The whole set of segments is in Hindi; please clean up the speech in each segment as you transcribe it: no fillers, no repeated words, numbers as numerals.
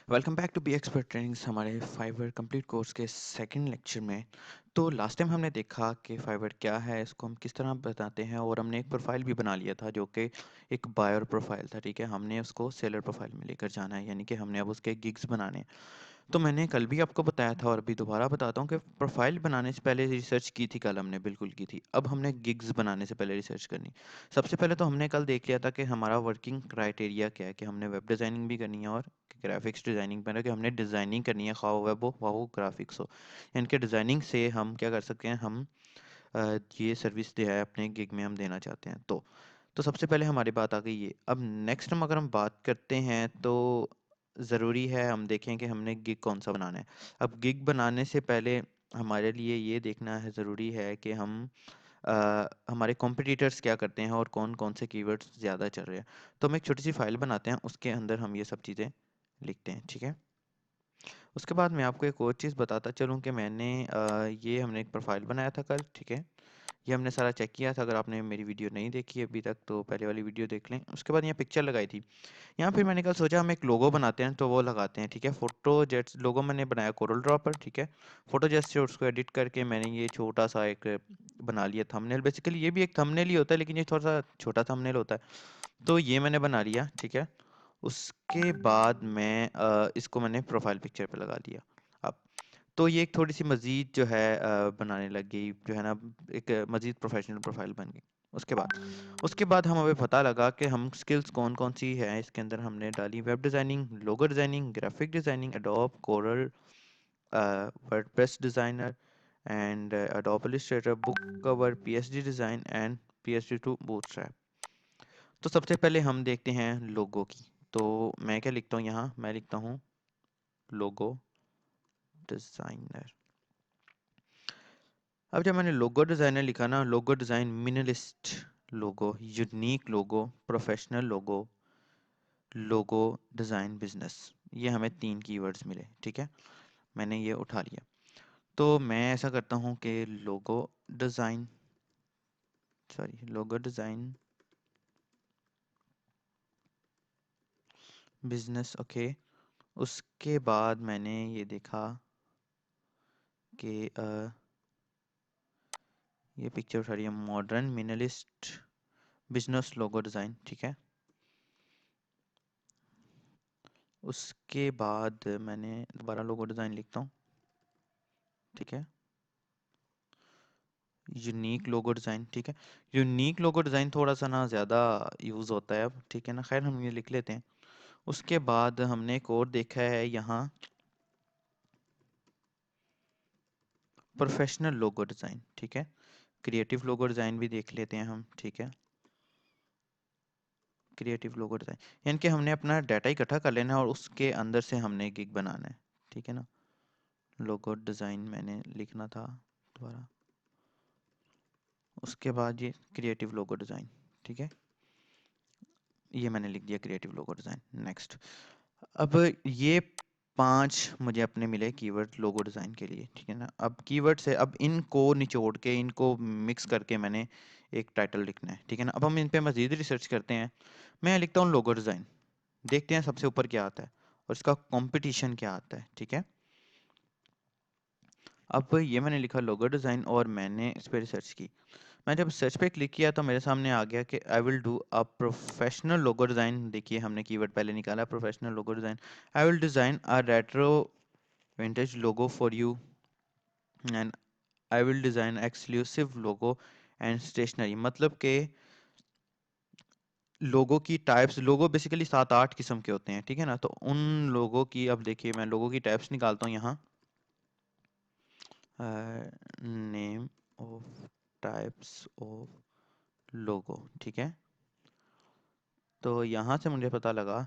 Welcome back to be expert trainings हमारे फाइवर कंप्लीट कोर्स के सेकंड लेक्चर में। तो लास्ट टाइम हमने देखा कि फाइवर क्या है, इसको हम किस तरह बताते हैं, और हमने एक प्रोफाइल भी बना लिया था जो कि एक बायर प्रोफाइल था। ठीक है, हमने उसको सेलर प्रोफाइल में लेकर जाना है, यानी कि हमने अब उसके गिग्स बनाने हैं। तो मैंने कल भी आपको बताया था और अभी दोबारा बताता हूँ कि प्रोफाइल बनाने से पहले रिसर्च की थी, कल हमने बिल्कुल की थी। अब हमने गिग्स बनाने से पहले रिसर्च करनी। सबसे पहले तो हमने कल देख लिया था कि हमारा वर्किंग क्राइटेरिया क्या है, कि हमने वेब डिज़ाइनिंग भी करनी है और ग्राफिक्स डिज़ाइनिंग पर है कि हमने डिज़ाइनिंग करनी है, खा वेब हो खा वो ग्राफिक्स हो। यानी कि डिज़ाइनिंग से हम क्या कर सकते हैं, हम ये सर्विस जो है अपने गिग में हम देना चाहते हैं। तो सबसे पहले हमारी बात आ गई ये। अब नेक्स्ट हम अगर हम बात करते हैं तो ज़रूरी है हम देखें कि हमने गिग कौन सा बनाना है। अब गिग बनाने से पहले हमारे लिए ये देखना है, ज़रूरी है कि हम हमारे कॉम्पिटिटर्स क्या करते हैं और कौन कौन से कीवर्ड्स ज़्यादा चल रहे हैं। तो हम एक छोटी सी फाइल बनाते हैं, उसके अंदर हम ये सब चीज़ें लिखते हैं। ठीक है, उसके बाद मैं आपको एक और चीज़ बताता चलूँ कि मैंने ये हमने एक प्रोफाइल बनाया था कल। ठीक है, ये हमने सारा चेक किया था। अगर आपने मेरी वीडियो नहीं देखी है अभी तक तो पहले वाली वीडियो देख लें। उसके बाद यहाँ पिक्चर लगाई थी। यहाँ फिर मैंने कल सोचा हम एक लोगो बनाते हैं, तो वो लगाते हैं। ठीक है, फोटो जेट्स लोगो मैंने बनाया कोरल ड्रॉ पर। ठीक है, फोटो जेट्स से उसको एडिट करके मैंने ये छोटा सा एक बना लिया थंबनेल। बेसिकली ये भी एक थंबनेल ही होता है, लेकिन ये थोड़ा सा छोटा थंबनेल होता है। तो ये मैंने बना लिया। ठीक है, उसके बाद मैं इसको मैंने प्रोफाइल पिक्चर पे लगा दिया। अब तो ये एक थोड़ी सी मज़ीद जो है बनाने लग गई, जो है ना, एक मज़ीद प्रोफेशनल प्रोफाइल बन गई। उसके बाद हम हमें पता लगा कि हम स्किल्स कौन कौन सी है इसके अंदर हमने डाली। Web designing, logo designing, graphic designing, Adobe Corel, WordPress designer and Adobe Illustrator, book cover, PSD design and PSD to Bootstrap. तो सबसे पहले हम देखते हैं लोगो की। तो मैं क्या लिखता हूँ यहाँ, मैं लिखता हूँ लोगो डिज़ाइनर। अब जब मैंने लोगो डिज़ाइनर लिखा ना, लोगो डिज़ाइन, मिनिमलिस्ट लोगो, यूनिक लोगो, प्रोफेशनल लोगो, लोगो डिज़ाइन, बिजनेस, ये हमें 3 कीवर्ड्स मिले। ठीक है, मैंने ये उठा लिया। तो मैं ऐसा करता हूँ कि design logo design business. Okay, उसके बाद मैंने ये देखा कि ये पिक्चर उठा रही है, modern minimalist business logo design. ठीक है, उसके बाद मैंने दोबारा लोगो डिज़ाइन लिखता हूँ। ठीक है, यूनिक लोगो डिज़ाइन। ठीक है, यूनिक लोगो डिज़ाइन थोड़ा सा ना ज़्यादा यूज़ होता है अब। ठीक है ना, खैर हम ये लिख लेते हैं। उसके बाद हमने एक और देखा है यहाँ, प्रोफेशनल लोगो डिज़ाइन। ठीक है, क्रिएटिव लोगो डिज़ाइन भी देख लेते हैं हम। ठीक है, क्रिएटिव लोगो डिज़ाइन यानी कि हमने अपना डाटा इकट्ठा कर लेना है और उसके अंदर से हमने गिग बनाना है। ठीक है ना, लोगो डिज़ाइन मैंने लिखना था दोबारा। उसके बाद ये क्रिएटिव लोगो डिज़ाइन। ठीक है, ये मैंने लिख दिया क्रिएटिव लोगो डिज़ाइन। नेक्स्ट, अब ये 5 मुझे अपने मिले कीवर्ड लोगो डिज़ाइन के लिए। ठीक है ना, अब कीवर्ड से अब इनको निचोड़ के, इनको मिक्स करके मैंने एक टाइटल लिखना है। ठीक है ना, अब हम इन पे मज़ीद रिसर्च करते हैं। मैं लिखता हूँ लोगो डिज़ाइन, देखते हैं सबसे ऊपर क्या आता है और इसका कंपटीशन क्या आता है। ठीक है, अब ये मैंने लिखा लोगो डिज़ाइन और मैंने इस पर रिसर्च की। मैं जब सर्च पे क्लिक किया तो मेरे सामने आ गया कि I will do a professional logo design. देखिए हमने कीवर्ड पहले निकाला, professional logo design. I will design a retro vintage logo for you and I will design exclusive logo and stationery. मतलब कि लोगो की टाइप्स, लोगो बेसिकली 7-8 किस्म के होते हैं। ठीक है ना, तो उन लोगों की, अब देखिए मैं लोगों की टाइप्स निकालता हूँ यहाँ। नेम ऑफ टाइप्स ऑफ लोगो। ठीक है, तो यहाँ से मुझे पता लगा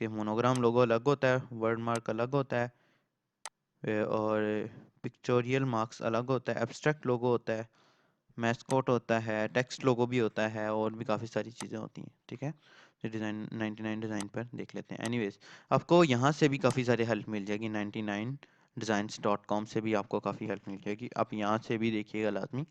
कि मोनोग्राम लोगो अलग होता है, वर्ड मार्क अलग होता है, और पिक्चोरियल मार्क्स अलग होता है, एब्स्ट्रैक्ट लोगो होता है, मैस्कोट होता है, टेक्स्ट लोगो भी होता है, और भी काफ़ी सारी चीज़ें होती हैं। ठीक है, तो डिज़ाइन 99 डिज़ाइन पर देख लेते हैं। एनीवेज, आपको यहाँ से भी काफ़ी सारी हेल्प मिल जाएगी, 99designs.com से भी आपको काफ़ी हेल्प मिल जाएगी। आप यहाँ से भी देखिएगा लाजमी।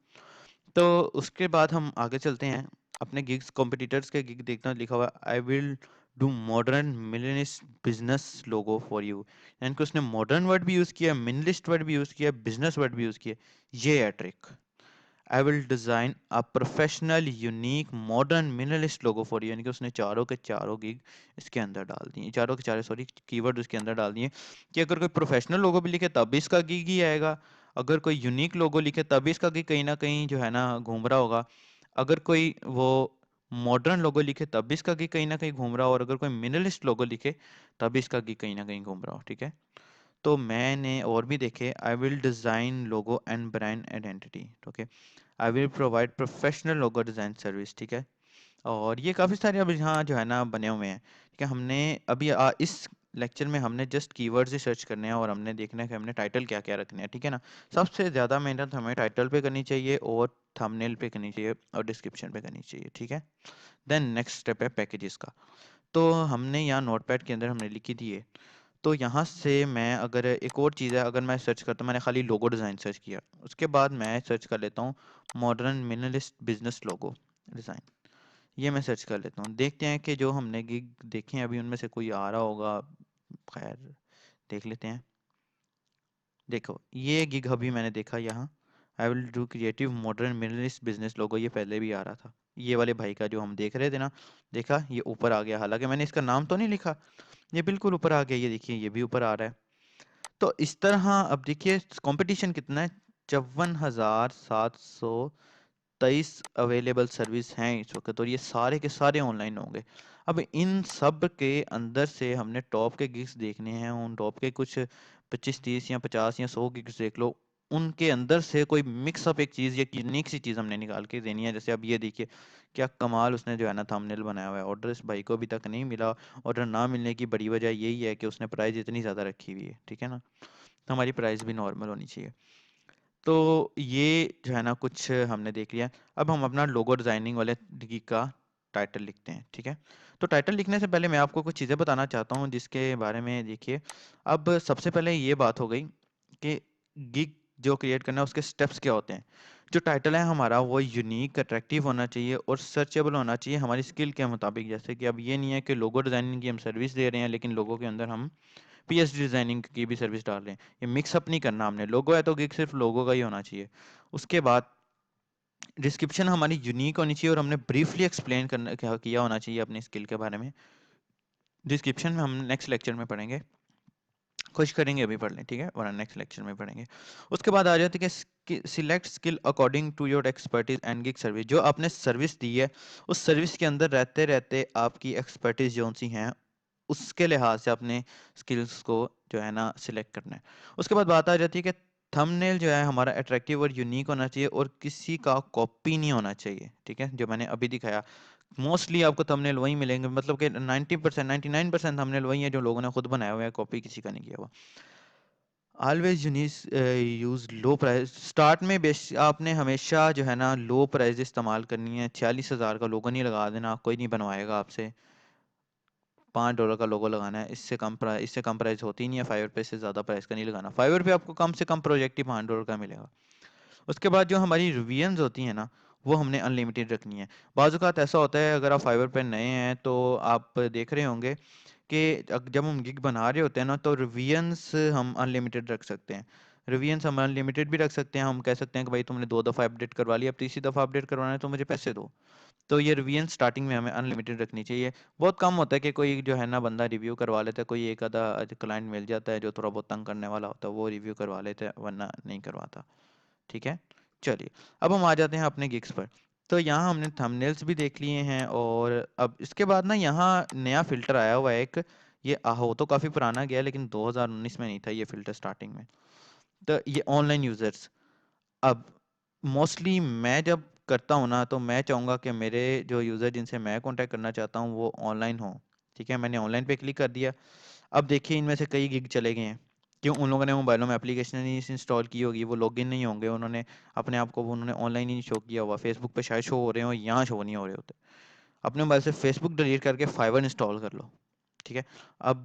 तो उसके बाद हम आगे चलते हैं, अपने गिग्स, कॉम्पिटिटर्स के गिग देखना। लिखा हुआ आई will do modern minimalist business logo for you, यानी कि उसने मॉडर्न वर्ड भी यूज किया, मिनिमलिस्ट वर्ड भी यूज किया, बिजनेस वर्ड भी यूज किया। ये है trick. I will design a professional unique modern minimalist logo for you, यानी कि उसने चारों के चारों गिग इसके अंदर डाल दिए, चारों के चारों सॉरी कीवर्ड उसके अंदर डाल दिए कि अगर कोई प्रोफेशनल लोगो भी लिखे तब भी इसका गिग ही आएगा, अगर कोई यूनिक लोगो लिखे तब भी इसका गिग कहीं ना कहीं जो है ना घूम रहा होगा, अगर कोई वो मॉडर्न लोगो लिखे तब भी इसका गिग कहीं ना कहीं घूम रहा हो, और अगर कोई मिनिमलिस्ट लोगो लिखे तब भी इसका गिग कहीं ना कहीं घूम रहा हो। ठीक है, तो मैंने और भी देखे। I will design logo and brand identity. Okay, I will provide professional logo design service. ठीक है, और ये काफ़ी सारे अब यहाँ जो है ना बने हुए हैं। ठीक है, हमने अभी इस लेक्चर में हमने जस्ट कीवर्ड्स ही सर्च करने हैं और हमने देखना है कि हमने टाइटल क्या क्या रखने हैं। ठीक है ना, सबसे ज़्यादा मेहनत हमें टाइटल पे करनी चाहिए और थंबनेल पे करनी चाहिए और डिस्क्रिप्शन पे करनी चाहिए। ठीक है, देन नेक्स्ट स्टेप है पैकेजेस का। तो हमने यहाँ नोटपैड के अंदर हमने लिखी दी है। तो यहाँ से मैं अगर एक और चीज़ है, अगर मैं सर्च करता हूँ, मैंने खाली लोगो डिज़ाइन सर्च किया, उसके बाद मैं सर्च कर लेता हूँ modern minimalist business logo design. ये मैं सर्च कर लेता हूँ, देखते हैं कि जो हमने गिग देखे हैं अभी उनमें से कोई आ रहा होगा। खैर, देख लेते हैं। देखो ये गिग अभी मैंने देखा यहाँ, I will do creative modern minimalist business logo, ये पहले भी आ रहा था। ये वाले भाई का जो हम देख रहे थे ना, देखा ये ऊपर आ गया, हालांकि मैंने इसका नाम तो नहीं लिखा, ये बिल्कुल ऊपर आ गया। ये देखिए ये भी ऊपर आ रहा है। तो इस तरह अब देखिए कंपटीशन कितना है, 54,723 अवेलेबल सर्विस हैं इस वक्त, और ये सारे के सारे ऑनलाइन होंगे। अब इन सब के अंदर से हमने टॉप के गिग्स देखने हैं, उन टॉप के कुछ 25 30 या 50 या 100 गिग्स देख लो, उनके अंदर से कोई मिक्स अप एक चीज़ या यूनिक सी चीज़ हमने निकाल के देनी है। जैसे अब ये देखिए क्या कमाल उसने जो है ना थंबनेल बनाया हुआ है। ऑर्डर इस भाई को अभी तक नहीं मिला, ऑर्डर ना मिलने की बड़ी वजह यही है कि उसने प्राइस इतनी ज़्यादा रखी हुई है। ठीक है ना, तो हमारी प्राइस भी नॉर्मल होनी चाहिए। तो ये जो है ना कुछ हमने देख लिया। अब हम अपना लोगो डिजाइनिंग वाले गिग का टाइटल लिखते हैं। ठीक है, तो टाइटल लिखने से पहले मैं आपको कुछ चीज़ें बताना चाहता हूँ जिसके बारे में देखिए। अब सबसे पहले ये बात हो गई कि गिग जो क्रिएट करना है उसके स्टेप्स क्या होते हैं। जो टाइटल है हमारा वो यूनिक अट्रैक्टिव होना चाहिए और सर्चेबल होना चाहिए हमारी स्किल के मुताबिक। जैसे कि अब ये नहीं है कि लोगो डिजाइनिंग की हम सर्विस दे रहे हैं लेकिन लोगो के अंदर हम पीएचडी डिजाइनिंग की भी सर्विस डाल रहे हैं। ये मिक्सअप नहीं करना हमने, लोगो है तो गिग सिर्फ लोगो का ही होना चाहिए। उसके बाद डिस्क्रिप्शन हमारी यूनिक होनी चाहिए और हमने ब्रीफली एक्सप्लेन करना क्या किया होना चाहिए अपनी स्किल के बारे में। डिस्क्रिप्शन में हम नेक्स्ट लेक्चर में पढ़ेंगे, कोशिश करेंगे अभी पढ़ लें, ठीक है, वरना नेक्स्ट लेक्चर में पढ़ेंगे। उसके बाद आ जाती है कि select skill according to your expertise and gig service. जो आपने सर्विस दी है उस सर्विस के अंदर रहते रहते आपकी एक्सपर्टीज जो सी हैं उसके लिहाज से अपने स्किल्स को जो है ना सिलेक्ट करना है। उसके बाद बात आ जाती है कि थंबनेल जो है हमारा अट्रैक्टिव और यूनिक होना चाहिए और किसी का कॉपी नहीं होना चाहिए। ठीक है, जो मैंने अभी दिखाया मोस्टली आपको थंबनेल वही मिलेंगे, मतलब कि 90% 99% थंबनेल वही है जो लोगों ने खुद बनाया हुआ है, कॉपी किसी का नहीं किया हुआ। ऑलवेज यूज लो प्राइस। स्टार्ट में बेश आपने हमेशा जो है ना लो प्राइस इस्तेमाल करनी है। 46,000 का लोगो नहीं लगा देना, कोई नहीं बनवाएगा आपसे। $5 का लोगो लगाना है, इससे कम प्राइस होती ही नहीं है। फाइवर पे से ज़्यादा प्राइस का नहीं लगाना। फाइवर पे आपको कम से कम प्रोजेक्ट ही $5 का मिलेगा। उसके बाद जो हमारी रिवीजन्स होती हैं ना वो हमने अनलिमिटेड रखनी है। बाज़ औक़ात ऐसा होता है अगर आप फाइवर पे नए हैं तो आप देख रहे होंगे कि जब हम गिग बना रहे होते हैं ना तो रिवीजन्स हम अनलिमिटेड रख सकते हैं। रिवीजन्स हम अनलिमिटेड भी रख सकते हैं। हम कह सकते हैं कि भाई तुमने 2 दफ़ा अपडेट करवा लिया, अब तीसरी दफ़ा अपडेट करवाना है तो मुझे पैसे दो। तो ये रिवीजन स्टार्टिंग में हमें अनलिमिटेड रखनी चाहिए। बहुत कम होता है कि कोई जो है ना बंदा रिव्यू करवा लेता है, कोई एक आधा क्लाइंट मिल जाता है जो थोड़ा बहुत तंग करने वाला होता है, वो रिव्यू करवा लेते हैं, वरना नहीं करवाता। ठीक है, चलिए अब हम आ जाते हैं अपने गिग्स पर। तो यहाँ हमने थंबनेल्स भी देख लिए हैं और अब इसके बाद ना यहाँ नया फ़िल्टर आया हुआ है एक। ये हो तो काफ़ी पुराना गया लेकिन 2019 में नहीं था ये फ़िल्टर स्टार्टिंग में। तो ये ऑनलाइन यूज़र्स। अब मोस्टली मैं जब करता हूँ ना तो मैं चाहूँगा कि मेरे जो यूज़र जिनसे मैं कांटेक्ट करना चाहता हूँ वो ऑनलाइन हो। ठीक है, मैंने ऑनलाइन पे क्लिक कर दिया। अब देखिए इनमें से कई गिग चले गए हैं। क्यों? उन लोगों ने मोबाइलों में एप्लीकेशन नहीं इंस्टॉल की होगी, वो लॉगिन नहीं होंगे, उन्होंने अपने आप को वो उन्होंने ऑनलाइन ही नहीं शो किया हुआ। फेसबुक पे शायद शो हो रहे हो, यहाँ शो नहीं हो रहे होते। अपने मोबाइल से फेसबुक डिलीट करके फाइवर इंस्टॉल कर लो। ठीक है, अब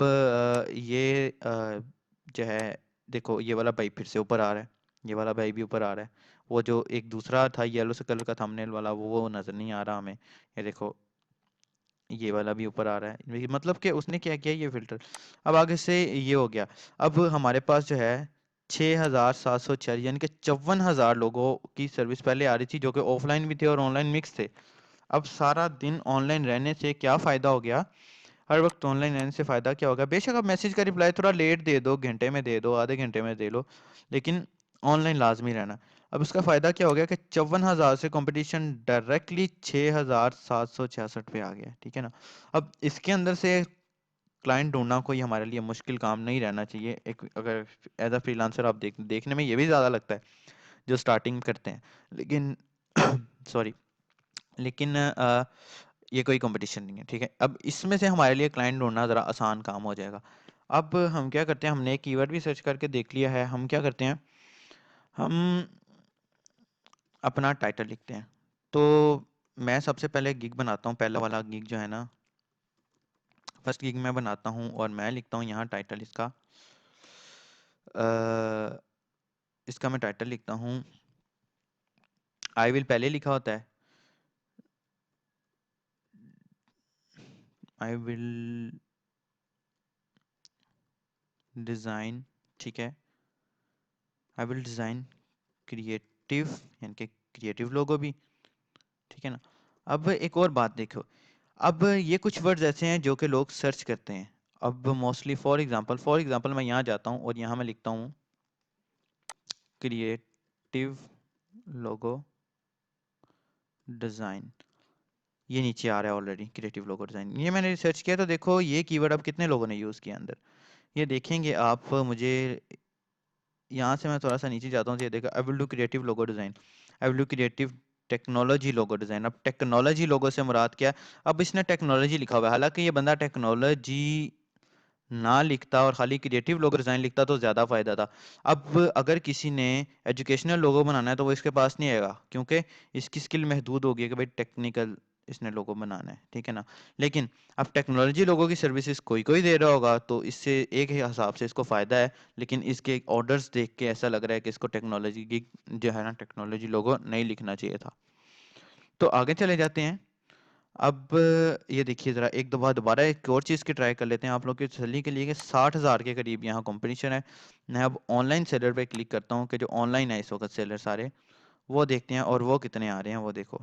ये जो है देखो ये वाला भाई फिर से ऊपर आ रहा है, ये वाला भाई भी ऊपर आ रहा है। वो जो एक दूसरा था येलो से कलर का थंबनेल वाला वो नज़र नहीं आ रहा हमें। ये देखो ये वाला भी ऊपर आ रहा है, मतलब कि उसने क्या किया ये फिल्टर। अब आगे से ये हो गया। अब हमारे पास जो है 6,704 यानी कि 54,000 लोगों की सर्विस पहले आ रही थी, जो कि ऑफलाइन भी थे और ऑनलाइन मिक्स थे। अब सारा दिन ऑनलाइन रहने से क्या फ़ायदा हो गया? हर वक्त ऑनलाइन रहने से फ़ायदा क्या होगा? बेशक आप मैसेज का रिप्लाई थोड़ा लेट दे दो, घंटे में दे दो, आधे घंटे में दे लो, लेकिन ऑनलाइन लाजमी रहना। अब इसका फ़ायदा क्या हो गया कि 54,000 से कंपटीशन डायरेक्टली 6,766 पे आ गया, ठीक है ना। अब इसके अंदर से क्लाइंट ढूंढना कोई हमारे लिए मुश्किल काम नहीं रहना चाहिए। एक अगर एज अ फ्रीलांसर आप देखने में ये भी ज़्यादा लगता है जो स्टार्टिंग करते हैं, लेकिन सॉरी, लेकिन ये कोई कंपटीशन नहीं है, ठीक है। अब इसमें से हमारे लिए क्लाइंट ढूंढना ज़रा आसान काम हो जाएगा। अब हम क्या करते हैं, हमने एक कीवर्ड भी सर्च करके देख लिया है। हम क्या करते हैं, हम अपना टाइटल लिखते हैं। तो मैं सबसे पहले गिग बनाता हूँ, पहला वाला गिग जो है ना, फर्स्ट गिग मैं बनाता हूँ और मैं लिखता हूँ यहाँ टाइटल इसका। अ, इसका मैं टाइटल लिखता हूँ, आई विल पहले लिखा होता है, आई विल डिज़ाइन, ठीक है, आई विल डिज़ाइन क्रिएटिव, यानी कि क्रिएटिव लोगो भी, ठीक है ना। अब एक और बात देखो, अब ये कुछ वर्ड्स ऐसे हैं जो कि लोग सर्च करते हैं। अब मोस्टली फॉर एग्जांपल मैं यहाँ जाता हूँ और यहाँ मैं लिखता हूँ क्रिएटिव लोगो डिज़ाइन। ये नीचे आ रहा है ऑलरेडी, क्रिएटिव लोगो डिज़ाइन, ये मैंने रिसर्च किया। तो देखो ये कीवर्ड अब कितने लोगों ने यूज़ किया अंदर, ये देखेंगे आप। मुझे यहाँ से मैं थोड़ा सा नीचे जाता हूँ तो ये देखो, आई will do creative logo design, I will do creative technology logo design. अब टेक्नोलॉजी लोगो से मुराद क्या है? अब इसने टेक्नोलॉजी लिखा हुआ है, हालांकि ये बंदा टेक्नोलॉजी ना लिखता और खाली क्रिएटिव लोगो डिज़ाइन लिखता तो ज़्यादा फ़ायदा था। अब अगर किसी ने एजुकेशनल लोगो बनाना है तो वो इसके पास नहीं आएगा, क्योंकि इसकी स्किल महदूद होगी कि भाई टेक्निकल इसने लोगो बनाना है, ठीक है ना। लेकिन अब टेक्नोलॉजी लोगों की सर्विसेज कोई कोई दे रहा होगा तो इससे एक ही हिसाब से इसको फ़ायदा है, लेकिन इसके ऑर्डर्स देख के ऐसा लग रहा है कि इसको टेक्नोलॉजी की जो है ना, टेक्नोलॉजी लोगो नहीं लिखना चाहिए था। तो आगे चले जाते हैं। अब ये देखिए ज़रा एक दफ़ा दोबारा एक और चीज़ की ट्राई कर लेते हैं आप लोग की तसल्ली के लिए कि 60,000 के करीब यहाँ कंपटीशन है। मैं अब ऑनलाइन सेलर पे क्लिक करता हूँ कि जो ऑनलाइन है इस वक्त सेलर सारे, वो देखते हैं और वो कितने आ रहे हैं वो देखो।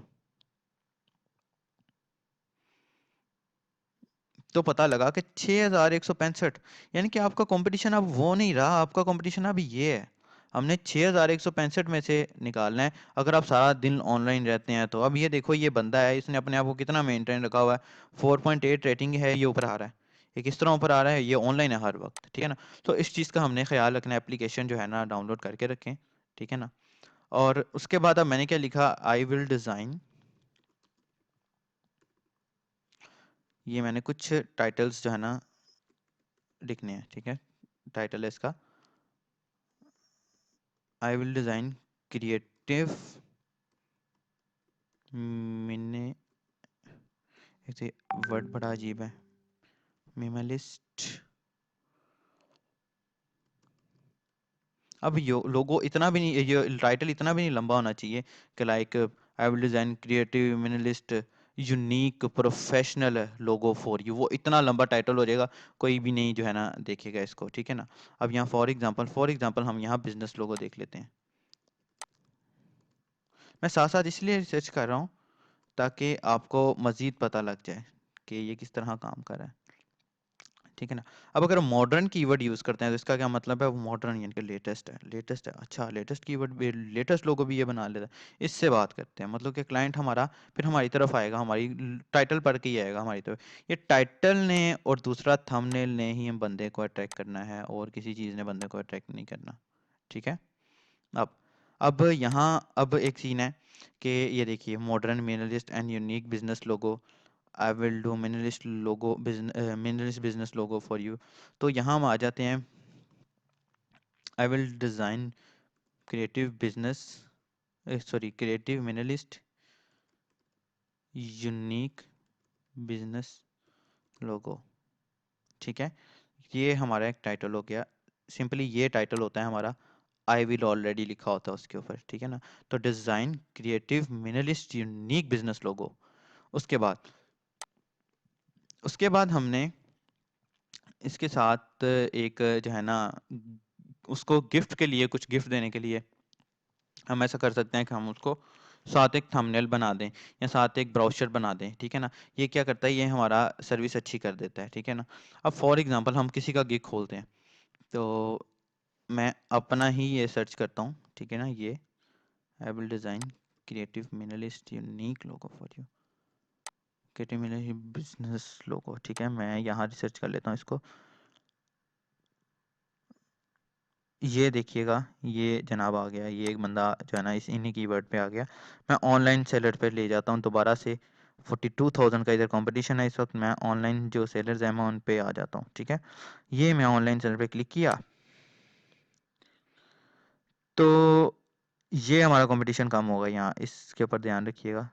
तो पता लगा कि 6,165, यानी कि आपका कंपटीशन अब वो नहीं रहा, आपका कंपटीशन अब ये है। हमने 6,165 में से निकालना है। अगर आप सारा दिन ऑनलाइन रहते हैं तो अब ये देखो, ये बंदा है, इसने अपने आप को कितना मेंटेन रखा हुआ है, 4.8 रेटिंग है, ये ऊपर आ रहा है। ये किस तरह ऊपर आ रहा है? ये ऑनलाइन है हर वक्त, ठीक है ना। तो इस चीज़ का हमने ख्याल रखना है, एप्लीकेशन जो है ना डाउनलोड करके रखें, ठीक है ना। और उसके बाद अब मैंने क्या लिखा, आई विल डिज़ाइन, ये मैंने कुछ टाइटल्स जो है ना लिखने हैं, ठीक है। टाइटल है इसका, आई विल डिज़ाइन क्रिएटिव मिने, ऐसे वर्ड बड़ा अजीब है, मिनिमलिस्ट। अब यो लोगो इतना भी नहीं, ये टाइटल इतना भी नहीं लंबा होना चाहिए कि like I will design creative minimalist unique professional logo for you, वो इतना लंबा टाइटल हो जाएगा, कोई भी नहीं जो है ना देखेगा इसको, ठीक है ना। अब यहाँ फॉर एग्जांपल हम यहाँ बिजनेस लोगो देख लेते हैं। मैं साथ साथ इसलिए रिसर्च कर रहा हूँ ताकि आपको मज़ीद पता लग जाए कि ये किस तरह काम कर रहा है, ठीक है ना। अब अगर मॉडर्न कीवर्ड यूज़ करते हैं तो इसका क्या मतलब है? वो मॉडर्न यानी कि लेटेस्ट है। अच्छा, लेटेस्ट कीवर्ड भी, लेटेस्ट लोगो भी ये बना लेता है। इससे बात करते हैं, मतलब कि क्लाइंट हमारा फिर हमारी तरफ आएगा, हमारी टाइटल पढ़ के ही आएगा हमारी तरफ। ये टाइटल ने और दूसरा थंबनेल ने ही हम बंदे को अट्रैक्ट करना है, और किसी चीज़ ने बंदे को अट्रैक्ट नहीं करना, ठीक है। अब अब यहाँ अब एक सीन है कि ये देखिए, modern minimalist and unique business logo, I will do minimalist business logo for you. तो यहाँ हम आ जाते हैं, I will design creative business, sorry creative minimalist unique business logo, ठीक है। ये हमारा एक टाइटल हो गया। सिंपली ये टाइटल होता है हमारा, आई विल ऑलरेडी लिखा होता है उसके ऊपर, ठीक है ना। तो design creative minimalist unique business logo, उसके बाद उसके बाद हमने इसके साथ एक जो है ना, उसको गिफ्ट के लिए, कुछ गिफ्ट देने के लिए हम ऐसा कर सकते हैं कि हम उसको साथ एक थंबनेल बना दें या साथ एक ब्राउचर बना दें, ठीक है ना। ये क्या करता है, ये हमारा सर्विस अच्छी कर देता है, ठीक है ना। अब फॉर एग्जांपल हम किसी का गिग खोलते हैं, तो मैं अपना ही ये सर्च करता हूँ, ठीक है ना। ये I will design creative minimalist unique logo for you, creative minimalist business logo, ठीक है। मैं यहाँ रिसर्च कर लेता हूँ इसको। ये देखिएगा, ये जनाब आ गया, ये एक बंदा जो है ना इस इन्हीं कीवर्ड पे आ गया। मैं ऑनलाइन सेलर पे ले जाता हूँ दोबारा से। 42,000 का इधर कंपटीशन है इस वक्त। मैं ऑनलाइन जो सेलर्स हैं मैं उन पे आ जाता हूँ, ठीक है। ये मैं ऑनलाइन सेलर पे क्लिक किया तो ये हमारा कंपटीशन कम होगा, यहाँ इसके ऊपर ध्यान रखिएगा।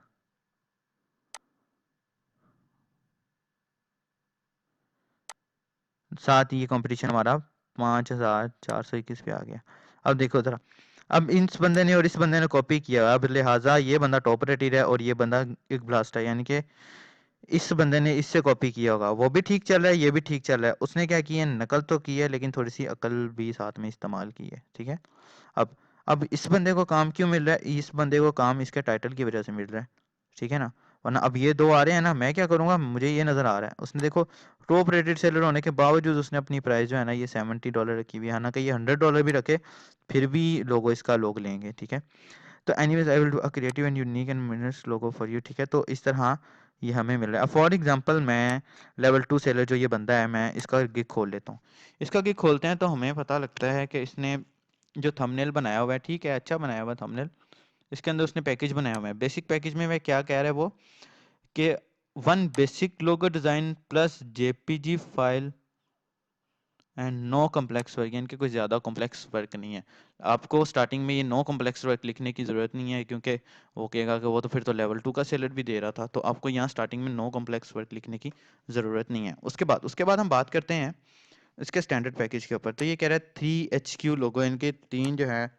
साथ ही ये कंपटीशन हमारा 5,421 पे आ गया। अब देखो जरा, अब इस बंदे ने और इस बंदे ने कॉपी किया, अब लिहाजा ये बंदा टॉप रेटेड है और ये बंदा एक ब्लास्ट है, यानी कि इस बंदे ने इससे कॉपी किया होगा। वो भी ठीक चल रहा है, ये भी ठीक चल रहा है। उसने क्या किया, नकल तो की है लेकिन थोड़ी सी अकल भी साथ में इस्तेमाल की है, ठीक है। अब अब इस बंदे को काम क्यों मिल रहा है, इस बंदे को काम इसके टाइटल की वजह से मिल रहा है, ठीक है ना। वरना अब ये दो आ रहे हैं ना, मैं क्या करूंगा, मुझे ये नजर आ रहा है, उसने देखो टॉप रेटेड सेलर होने के बावजूद उसने अपनी प्राइस जो है ना ये $70 रखी हुई है, हालांकि ये $100 भी रखे फिर भी लोगो इसका लोग लेंगे, ठीक है। तो anyways I will do a creative and unique and minerals logo for you, ठीक है। तो इस तरह ये हमें मिल रहा है। फॉर एग्जांपल मैं लेवल 2 सेलर जो ये बंदा है, मैं इसका गिग खोल लेता हूँ। इसका गिग खोलते हैं तो हमें पता लगता है कि इसने जो थंबनेल बनाया हुआ है, ठीक है, अच्छा बनाया हुआ है थंबनेल। इसके अंदर उसने पैकेज बनाया हुआ है। बेसिक पैकेज में वह क्या कह रहा है वो, कि one basic logo design plus JPG file and no complex work, यानी कि कोई ज़्यादा कॉम्प्लेक्स वर्क नहीं है। आपको स्टार्टिंग में ये नो कॉम्प्लेक्स वर्क लिखने की ज़रूरत नहीं है, क्योंकि वो कहेगा कि वो तो फिर तो लेवल 2 का सेलर भी दे रहा था। तो आपको यहाँ स्टार्टिंग में नो कॉम्प्लेक्स वर्क लिखने की ज़रूरत नहीं है। उसके बाद हम बात करते हैं इसके स्टैंडर्ड पैकेज के ऊपर। तो ये कह रहा है 3HQ लोगो, इनके 3 जो है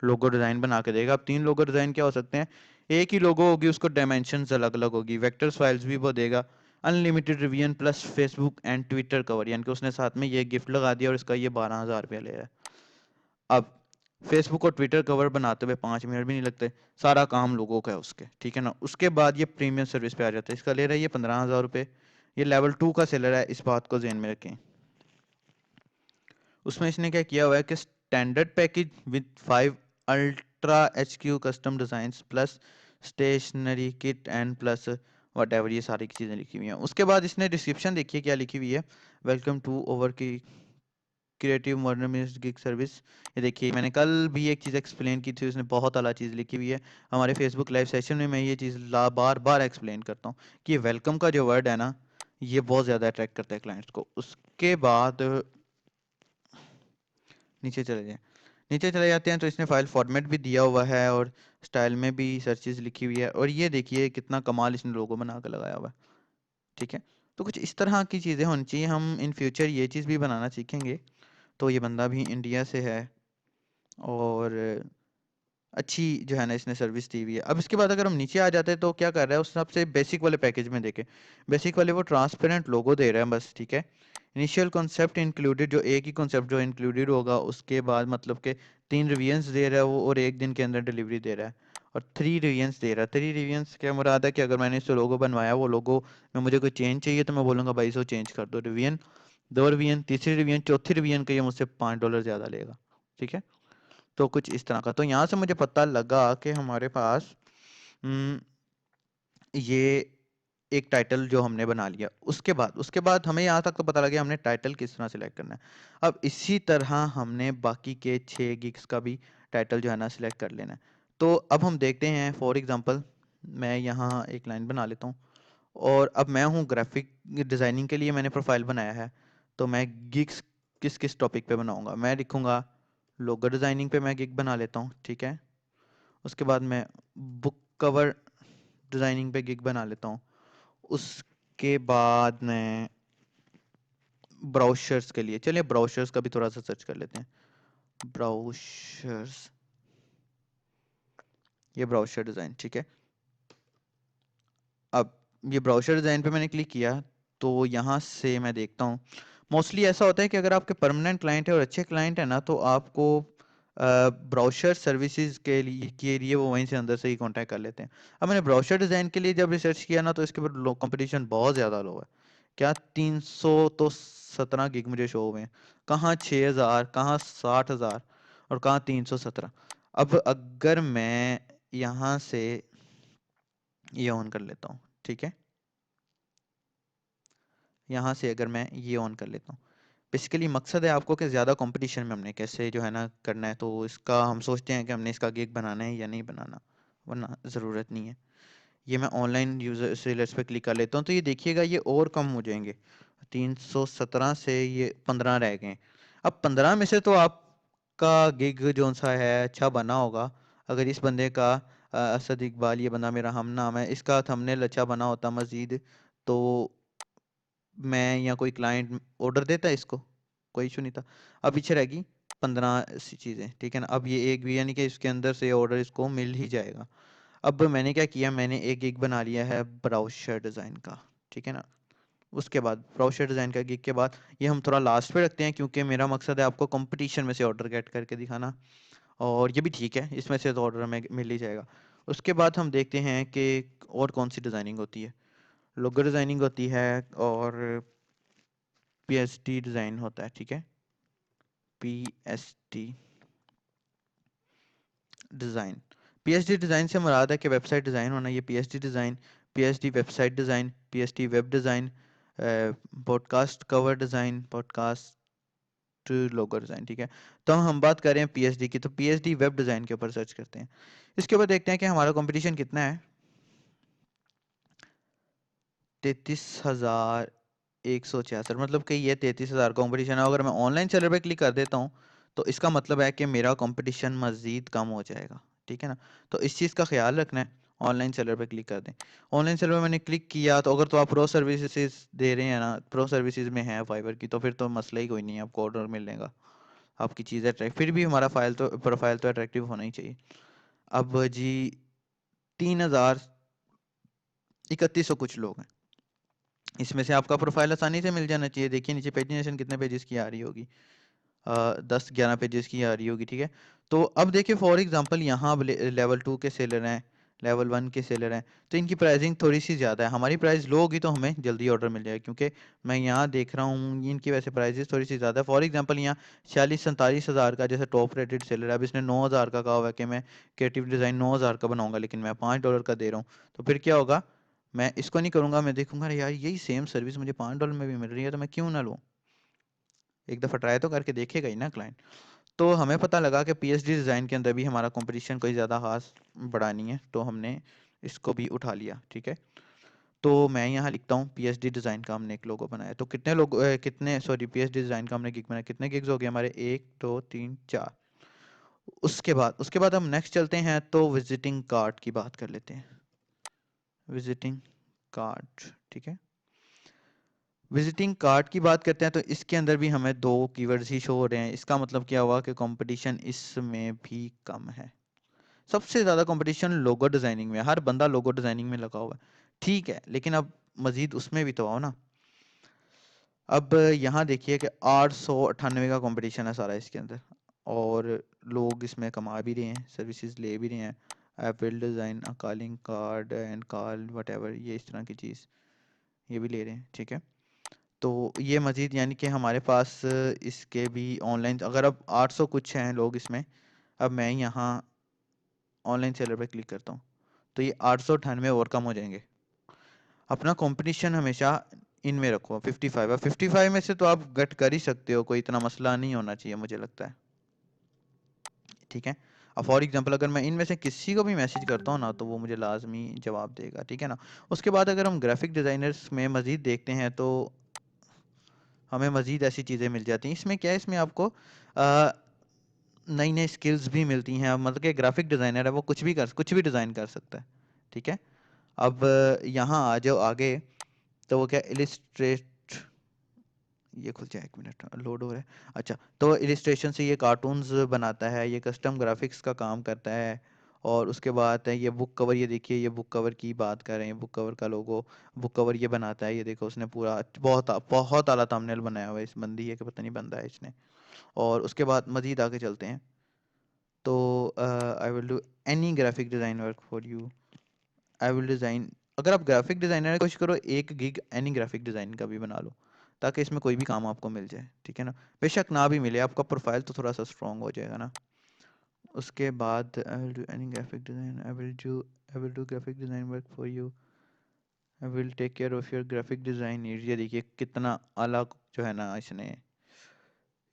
लोगो डिज़ाइन बना के देगा। अब 3 लोगो डिज़ाइन क्या हो सकते हैं, एक ही लोगो होगी, उसको डायमेंशंस अलग अलग होगी, वेक्टर्स फाइल्स भी वो देगा, unlimited revision plus Facebook and Twitter cover, यानी कि उसने साथ में ये गिफ्ट लगा दिया और इसका ये 12,000 रुपया ले रहा है। अब फेसबुक और ट्विटर कवर बनाते हुए 5 मिनट भी नहीं लगते, सारा काम लोगों का है उसके, ठीक है ना। उसके बाद ये प्रीमियम सर्विस पे आ जाता है, इसका ले रहा है ये 15,000 रुपये। ये लेवल 2 का सेलर है, इस बात को ध्यान में रखें। उसमें इसने क्या किया हुआ है कि standard package with 5 ultra HQ custom design plus stationery kit and plus whatever, ये सारी चीज़ें लिखी हुई हैं। उसके बाद इसने डिस्क्रिप्शन देखिए क्या लिखी हुई है, वेलकम टू ओवर की क्रिएटिव मॉडर्निस्ट गिग सर्विस। ये देखिए, मैंने कल भी एक चीज़ एक्सप्लेन की थी, उसने बहुत अला चीज़ लिखी हुई है। हमारे फेसबुक लाइव सेशन में मैं ये चीज़ बार बार एक्सप्लेन करता हूँ कि वेलकम का जो वर्ड है ना, ये बहुत ज़्यादा अट्रैक्ट करता है क्लाइंट्स को। उसके बाद नीचे चले जाएं, नीचे चले जाते हैं तो इसने फाइल फॉर्मेट भी दिया हुआ है और स्टाइल में भी सर्चेज लिखी हुई है। और ये देखिए कितना कमाल इसने लोगो बना कर लगाया हुआ है, ठीक है। तो कुछ इस तरह की चीज़ें होनी चाहिए। हम इन फ्यूचर ये चीज़ भी बनाना सीखेंगे। तो ये बंदा भी इंडिया से है और अच्छी जो है ना इसने सर्विस दी हुई है। अब इसके बाद अगर हम नीचे आ जाते हैं तो क्या कर रहा है, उस सबसे बेसिक वाले पैकेज में देखें, बेसिक वाले वो ट्रांसपेरेंट लोगो दे रहा है बस, ठीक है। इनिशियल कॉन्सेप्ट इंक्लूडेड, जो एक ही कॉन्सेप्ट जो इंक्लूडेड होगा, उसके बाद मतलब के 3 रिविजन्स दे रहा है वो, और 1 दिन के अंदर डिलीवरी दे रहा है। और 3 रिविजन्स दे रहा है। 3 रिविजन्स क्या मुराद है कि अगर मैंने इससे लोगो बनवाया, वो लोगो में मुझे कोई चेंज चाहिए तो मैं बोलूँगा भाई इसको चेंज कर दो। रिवीजन, 2 रिवीजन, तीसरी रिवीजन, चौथी रिवीजन का ये मुझसे $5 ज़्यादा लेगा, ठीक है। तो कुछ इस तरह का। तो यहाँ से मुझे पता लगा कि हमारे पास हम्म, ये एक टाइटल जो हमने बना लिया। उसके बाद हमें यहाँ तक तो पता लगा हमने टाइटल किस तरह सिलेक्ट करना है। अब इसी तरह हमने बाकी के 6 गिग्स का भी टाइटल जो है ना सिलेक्ट कर लेना है। तो अब हम देखते हैं, फॉर एग्जांपल मैं यहाँ एक लाइन बना लेता हूँ। और अब मैं हूँ ग्राफिक डिज़ाइनिंग के लिए मैंने प्रोफाइल बनाया है। तो मैं गिग्स किस किस टॉपिक पे बनाऊंगा, मैं लिखूंगा लोगो डिज़ाइनिंग पे मैं गिग बना लेता हूँ, ठीक है। उसके बाद मैं बुक कवर डिज़ाइनिंग पे गिग बना लेता हूँ। उसके बाद मैं ब्राउशर्स के लिए, चलिए ब्राउशर्स का भी थोड़ा सा सर्च कर लेते हैं। ब्राउशर्स, ये ब्राउशर डिज़ाइन, ठीक है। अब ये ब्राउशर डिज़ाइन पे मैंने क्लिक किया तो यहाँ से मैं देखता हूँ मोस्टली ऐसा होता है कि अगर आपके परमानेंट क्लाइंट है और अच्छे क्लाइंट है ना, तो आपको ब्राउज़र सर्विसेज के लिए वो वहीं से अंदर से ही कांटेक्ट कर लेते हैं। अब मैंने ब्राउज़र डिज़ाइन के लिए जब रिसर्च किया ना, तो इसके ऊपर कंपटीशन बहुत ज़्यादा लो है। क्या 300 तो 17 गिग मुझे शो हुए हैं, कहाँ 6000, कहाँ 60,000 और कहाँ 317। अब अगर मैं यहाँ से ये ऑन कर लेता हूँ, ठीक है, यहाँ से अगर मैं ये ऑन कर लेता हूँ, बेसिकली मकसद है आपको कि ज़्यादा कंपटीशन में हमने कैसे जो है ना करना है, तो इसका हम सोचते हैं कि हमने इसका गिग बनाना है या नहीं बनाना, वरना ज़रूरत नहीं है। ये मैं ऑनलाइन यूज़र सेलर्स पे क्लिक कर लेता हूँ, तो ये देखिएगा ये और कम हो जाएंगे, 317 से ये 15 रह गए। अब 15 में से तो आपका गिग जो सा है अच्छा बना होगा। अगर इस बंदे का असद इकबाल, ये बंदा मेरा हम नाम है, इसका थंबनेल अच्छा बना होता मज़ीद, तो मैं या कोई क्लाइंट ऑर्डर देता है इसको, कोई इशू नहीं था। अब पीछे रहेगी 15 सी चीज़ें, ठीक है ना। अब ये एक भी यानी कि इसके अंदर से ऑर्डर इसको मिल ही जाएगा। अब मैंने क्या किया, मैंने एक गिग बना लिया है ब्राउज़र डिज़ाइन का, ठीक है ना। उसके बाद ब्राउज़र डिज़ाइन का गिग के बाद ये हम थोड़ा लास्ट पे रखते हैं, क्योंकि मेरा मकसद है आपको कंपटीशन में से ऑर्डर गेट करके दिखाना, और ये भी ठीक है, इसमें से तो ऑर्डर हमें मिल ही जाएगा। उसके बाद हम देखते हैं कि और कौन सी डिज़ाइनिंग होती है। लोगो डिज़ाइनिंग होती है और पीएसडी डिज़ाइन होता है, ठीक है, पीएसडी डिज़ाइन। पीएचडी डिज़ाइन से मुराद है कि वेबसाइट डिज़ाइन होना, ये PhD design, PhD website design, PhD web design, podcast cover design, podcast logo design, ठीक है। तो हम बात कर रहे हैं पीएचडी की, तो पीएचडी वेब डिज़ाइन के ऊपर सर्च करते हैं। इसके ऊपर देखते हैं कि हमारा कंपटीशन कितना है। 33,166, मतलब कि ये 33,000 कंपटीशन है। अगर मैं ऑनलाइन सेलर पे क्लिक कर देता हूँ, तो इसका मतलब है कि मेरा कंपटीशन मज़ीद कम हो जाएगा, ठीक है ना। तो इस चीज़ का ख्याल रखना है, ऑनलाइन सेलर पे क्लिक कर दें। ऑनलाइन सेलर पे मैंने क्लिक किया, तो अगर तो आप प्रो सर्विसेज दे रहे हैं ना, प्रो सर्विसेज में है फाइवर की, तो फिर तो मसला ही कोई नहीं है, आपको ऑर्डर मिलेगा, आपकी चीज़ अट्रैक्ट, फिर भी हमारा प्रोफाइल तो अट्रैक्टिव होना ही चाहिए। अब जी 3,3100 कुछ लोग हैं, इसमें से आपका प्रोफाइल आसानी से मिल जाना चाहिए। देखिए नीचे पेजिनेशन कितने पेजेस की आ रही होगी, 10-11 पेजेस की आ रही होगी, ठीक है। तो अब देखिए फॉर एग्जांपल यहाँ अब लेवल 2 के सेलर हैं, लेवल 1 के सेलर हैं, तो इनकी प्राइसिंग थोड़ी सी ज़्यादा है। हमारी प्राइस लो होगी तो हमें जल्दी ऑर्डर मिल जाएगा, क्योंकि मैं यहाँ देख रहा हूँ इनकी वैसे प्राइसेस थोड़ी सी ज़्यादा है। फॉर एग्जांपल यहाँ 40-47 हज़ार का जैसे टॉप रेटेड सेलर है, अब इसने 9,000 का कहा हुआ है कि मैं क्रिएटिव डिज़ाइन 9,000 का बनाऊंगा, लेकिन मैं $5 का दे रहा हूँ। तो फिर क्या होगा, मैं इसको नहीं करूँगा, मैं देखूंगा अरे यार यही सेम सर्विस मुझे $5 में भी मिल रही है, तो मैं क्यों ना लूँ, एक दफ़ा ट्राई तो करके देखेगा ही ना क्लाइंट। तो हमें पता लगा कि पीएचडी डिज़ाइन के अंदर भी हमारा कंपटीशन कोई ज़्यादा खास बड़ा नहीं है, तो हमने इसको भी उठा लिया, ठीक है। तो मैं यहाँ लिखता हूँ पीएचडी डिज़ाइन का हमने एक लोगो बनाया। तो कितने लोग कितने सॉरी पीएचडी डिज़ाइन का हमने गिग बनाया, कितने गिग्स हो गए हमारे, 1 2 3 4। उसके बाद हम नेक्स्ट चलते हैं, तो विजिटिंग कार्ड की बात कर लेते हैं। विजिटिंग कार्ड, ठीक है, विजिटिंग कार्ड की बात करते हैं, तो इसके अंदर भी हमें दो कीवर्ड्स ही शो हो रहे हैं। इसका मतलब क्या हुआ कि कंपटीशन इसमें भी कम है। सबसे ज़्यादा कंपटीशन लोगो डिज़ाइनिंग में है, हर बंदा लोगो डिज़ाइनिंग में लगा हुआ है, ठीक है, लेकिन अब मज़ीद उसमें भी तो आओ ना। अब यहाँ देखिए कि 898 का कंपटीशन है सारा इसके अंदर, और लोग इसमें कमा भी रहे हैं, सर्विसेज ले भी रहे हैं। Apple design, calling card and call what ever, ये इस तरह की चीज़ ये भी ले रहे हैं, ठीक है। तो ये मज़ीद यानी कि हमारे पास इसके भी ऑनलाइन, अगर अब 800 कुछ हैं लोग इसमें, अब मैं यहाँ ऑनलाइन सेलर पे क्लिक करता हूँ, तो ये 898 और कम हो जाएंगे। अपना कंपटीशन हमेशा इनमें रखो 55, अब 55 में से तो आप गट कर ही सकते हो, कोई इतना मसला नहीं होना चाहिए मुझे लगता है, ठीक है। अब फॉर एग्जांपल अगर मैं इनमें से किसी को भी मैसेज करता हूँ ना, तो वो मुझे लाजमी जवाब देगा, ठीक है ना। उसके बाद अगर हम ग्राफिक डिज़ाइनर्स में मज़ीद देखते हैं, तो हमें मज़ीद ऐसी चीज़ें मिल जाती हैं। इसमें क्या है, इसमें आपको नई नई स्किल्स भी मिलती हैं। अब मतलब कि ग्राफिक डिज़ाइनर है, वो कुछ भी डिज़ाइन कर सकता है, ठीक है। अब यहाँ आ जाओ आगे, तो वो क्या इलिस्ट्रेट, ये खुल जाए, 1 मिनट लोड हो रहा है। अच्छा, तो इलिस्ट्रेशन से ये कार्टून्स बनाता है, ये कस्टम ग्राफिक्स का काम करता है, और उसके बाद है ये बुक कवर, ये देखिए ये बुक कवर की बात कर रहे हैं, बुक कवर का लोगो, बुक कवर ये बनाता है, ये देखो उसने पूरा बहुत बहुत आला थंबनेल बनाया हुआ है, इस बंदी है कि पता नहीं बंदा है इसने। और उसके बाद मजीद आगे चलते हैं, तो आई will do any graphic design work for you, I will design. अगर आप ग्राफिक डिज़ाइनर कोशिश करो एक गिग एनी ग्राफिक डिज़ाइन का भी बना लो, ताकि इसमें कोई भी काम आपको मिल जाए, ठीक है ना। बेशक ना भी मिले, आपका प्रोफाइल तो थोड़ा सा स्ट्रॉन्ग हो जाएगा ना। उसके बाद I will do any graphic design, I will do graphic design work for you, I will take care of your graphic design needs. ये देखिए कितना अलग जो है ना, इसने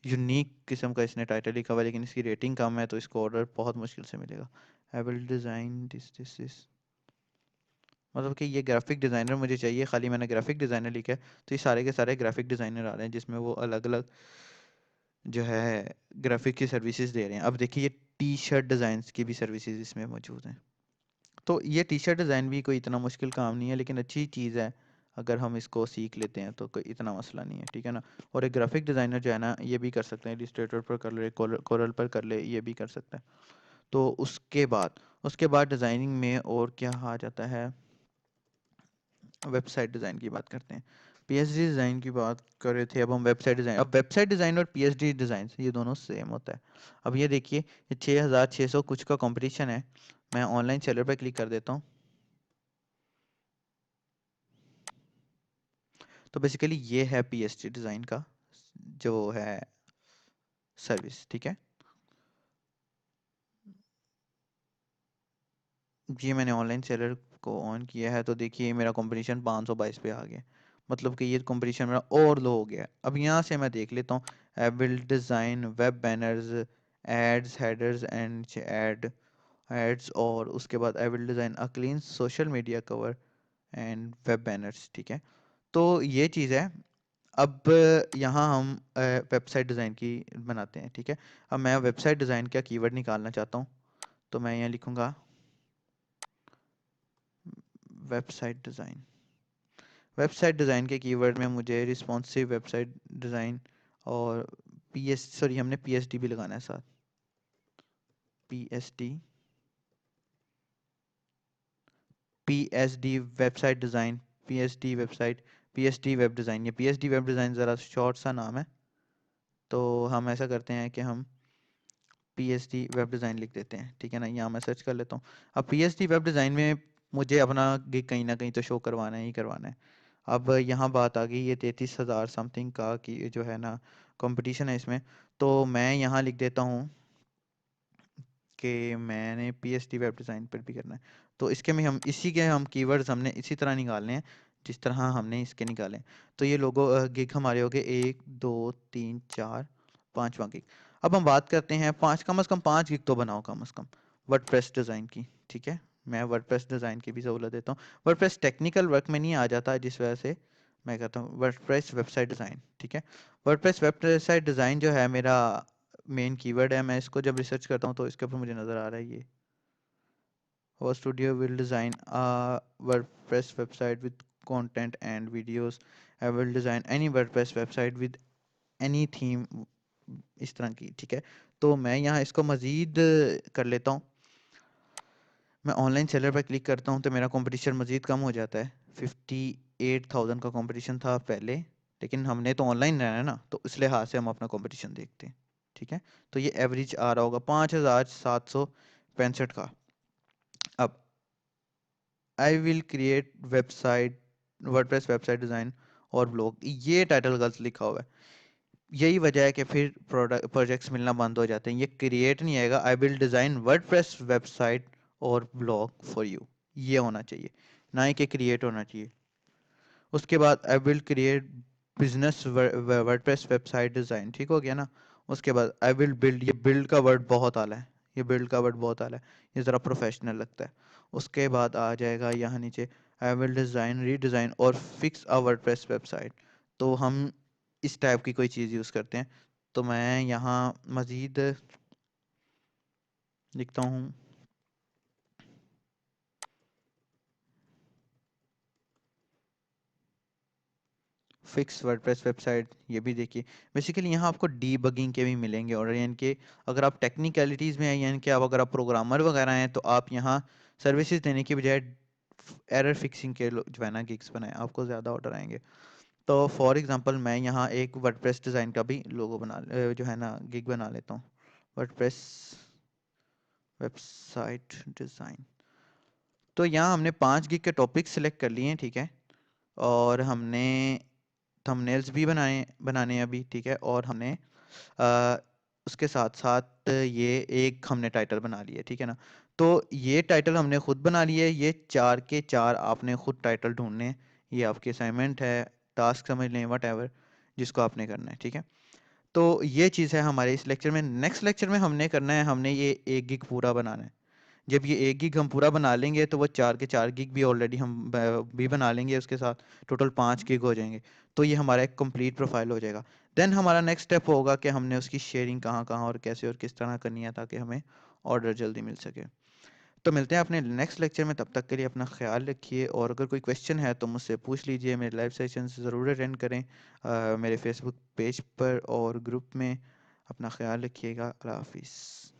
यूनिक किस्म का इसने टाइटल लिखा हुआ है, लेकिन इसकी रेटिंग कम है तो इसको ऑर्डर बहुत मुश्किल से मिलेगा। आई विल डिज़ाइन दिस, मतलब कि ये ग्राफिक डिज़ाइनर मुझे चाहिए, खाली मैंने ग्राफिक डिज़ाइनर लिखा है तो ये सारे के सारे ग्राफिक डिज़ाइनर आ रहे हैं, जिसमें वो अलग अलग जो है ग्राफिक की सर्विसेज दे रहे हैं। अब देखिए ये टी शर्ट डिज़ाइंस की भी सर्विसेज इसमें मौजूद हैं। तो ये टी शर्ट डिज़ाइन भी कोई इतना मुश्किल काम नहीं है, लेकिन अच्छी चीज़ है, अगर हम इसको सीख लेते हैं तो कोई इतना मसला नहीं है, ठीक है ना। और एक ग्राफिक डिज़ाइनर जो है ना, ये भी कर सकते हैं, इलस्ट्रेटर पर कर ले, कोरल पर कर ले, ये भी कर सकता है। तो उसके बाद डिज़ाइनिंग में और क्या आ जाता है, वेबसाइट डिज़ाइन की बात करते हैं। पीएचडी डिज़ाइन की बात कर रहे थे, अब हम वेबसाइट डिज़ाइन। अब वेबसाइट डिज़ाइन और पीएचडी डिज़ाइन ये दोनों सेम होता है। अब ये देखिए ये 6600 कुछ का कंपटीशन है, मैं ऑनलाइन सेलर पर क्लिक कर देता हूँ। तो बेसिकली ये है पीएचडी डिज़ाइन का जो है सर्विस, ठीक है। ये मैंने ऑनलाइन सेलर को ऑन किया है, तो देखिए मेरा कंपटीशन 522 पे आ गया, मतलब कि ये कंपटीशन मेरा और लो हो गया है। अब यहाँ से मैं देख लेता हूँ, I will design web banners, ads, headers and ads, और उसके बाद I will design a clean social media cover and web banners, ठीक है। तो ये चीज़ है। अब यहाँ हम वेबसाइट डिज़ाइन की बनाते हैं, ठीक है। अब मैं वेबसाइट डिज़ाइन का कीवर्ड निकालना चाहता हूँ, तो मैं यहाँ लिखूँगा वेबसाइट डिज़ाइन। वेबसाइट डिज़ाइन के कीवर्ड में मुझे रिस्पॉन्सिव वेबसाइट डिज़ाइन और हमने पीएचडी भी लगाना है साथ, PhD, PhD website design, PhD website, PhD web design. ये पीएचडी वेब डिज़ाइन ज़रा शॉर्ट सा नाम है, तो हम ऐसा करते हैं कि हम पीएचडी वेब डिज़ाइन लिख देते हैं, ठीक है ना। यहाँ मैं सर्च कर लेता हूँ। अब पीएचडी वेब डिज़ाइन में मुझे अपना गिग कहीं ना कहीं तो शो करवाना ही करवाना है। अब यहाँ बात आ गई, ये 33,000 समथिंग का कि जो है ना कंपटीशन है इसमें, तो मैं यहाँ लिख देता हूँ कि मैंने पीएचडी वेब डिज़ाइन पर भी करना है। तो इसके में हम इसी के हम कीवर्ड्स हमने इसी तरह निकालने हैं जिस तरह हमने इसके निकाले हैं। तो ये लोगो गिग हमारे हो गए 1 2 3 4 5वां गिग। अब हम बात करते हैं पाँच, कम से कम 5 गिग तो बनाओ कम से कम वर्डप्रेस डिज़ाइन की, ठीक है। मैं वर्डप्रेस डिज़ाइन की भी सहूलत देता हूँ। वर्डप्रेस टेक्निकल वर्क में नहीं आ जाता, जिस वजह से मैं कहता हूँ वर्डप्रेस वेबसाइट डिज़ाइन, ठीक है। वर्डप्रेस वेबसाइट डिज़ाइन जो है मेरा मेन कीवर्ड है। मैं इसको जब रिसर्च करता हूँ तो इसके ऊपर मुझे नज़र आ रहा है ये Our studio will design a WordPress website with content and videos. I will design any WordPress website with any theme, इस तरह की, ठीक है। तो मैं यहाँ इसको मज़ीद कर लेता हूँ। मैं ऑनलाइन सेलर पर क्लिक करता हूँ तो मेरा कंपटीशन मज़ीद कम हो जाता है। 58,000 का कंपटीशन था पहले, लेकिन हमने तो ऑनलाइन रहना है ना, तो इस लिहाज से हम अपना कंपटीशन देखते हैं, ठीक है। तो ये एवरेज आ रहा होगा 5,765 का। अब I will create website, WordPress website design और ब्लॉग, ये टाइटल गलत लिखा हुआ है। यही वजह है कि फिर प्रोडक्ट प्रोजेक्ट्स मिलना बंद हो जाते हैं। ये क्रिएट नहीं आएगा, आई विल डिज़ाइन वर्डप्रेस वेबसाइट और ब्लॉग फॉर यू, ये होना चाहिए, ना ही कि क्रिएट होना चाहिए। उसके बाद I will create business WordPress website design, ठीक हो गया ना। उसके बाद आई विल बिल्ड, ये बिल्ड का वर्ड बहुत आला है, ये बिल्ड का वर्ड बहुत आला है, ये ज़रा प्रोफेशनल लगता है। उसके बाद आ जाएगा यहाँ नीचे आई विल डिज़ाइन, रीडिज़ाइन और फिक्स अ वर्डप्रेस वेबसाइट। तो हम इस टाइप की कोई चीज़ यूज़ करते हैं। तो मैं यहाँ मज़ीद लिखता हूँ फिक्स वर्डप्रेस वेबसाइट, ये भी देखिए। बेसिकली यहाँ आपको डीबगिंग के भी मिलेंगे, और यानी कि अगर आप टेक्निकलिटीज़ में हैं, यानी कि आप अगर आप प्रोग्रामर वगैरह हैं, तो आप यहाँ सर्विसेज देने की बजाय एरर फिक्सिंग के जो है ना गिग्स बनाएं, आपको ज़्यादा ऑर्डर आएंगे। तो फॉर एग्जांपल मैं यहाँ एक वर्डप्रेस डिज़ाइन का भी लोगो जो है ना गिग बना लेता हूँ। WordPress website design. तो यहाँ हमने 5 गिग के टॉपिक सेलेक्ट कर लिए हैं, ठीक है। और हमने थंबनेल्स भी बनाने हैं अभी, ठीक है। और हमने अ, उसके साथ साथ ये एक हमने टाइटल बना लिया, ठीक है ना। तो ये टाइटल हमने खुद बना लिए, ये 4 के 4 आपने खुद टाइटल ढूंढने हैं। ये आपकी असाइनमेंट है, टास्क समझ लें, वट एवर जिसको आपने करना है, ठीक है। तो ये चीज़ है हमारे इस लेक्चर में। नेक्स्ट लेक्चर में हमने करना है, हमने ये 1 गिग पूरा बनाना है। जब ये 1 गिग हम पूरा बना लेंगे तो वो 4 के 4 गिग भी ऑलरेडी हम भी बना लेंगे उसके साथ, टोटल 5 गिग हो जाएंगे। तो ये हमारा एक कंप्लीट प्रोफाइल हो जाएगा। देन हमारा नेक्स्ट स्टेप होगा कि हमने उसकी शेयरिंग कहाँ कहाँ और कैसे और किस तरह करनी है, ताकि हमें ऑर्डर जल्दी मिल सके। तो मिलते हैं अपने नेक्स्ट लेक्चर में, तब तक के लिए अपना ख्याल रखिए। और अगर कोई क्वेश्चन है तो मुझसे पूछ लीजिए। मेरे लाइव सेशंस ज़रूर अटेंड करें मेरे फेसबुक पेज पर और ग्रुप में। अपना ख्याल रखिएगा। अल्लाह हाफिज़।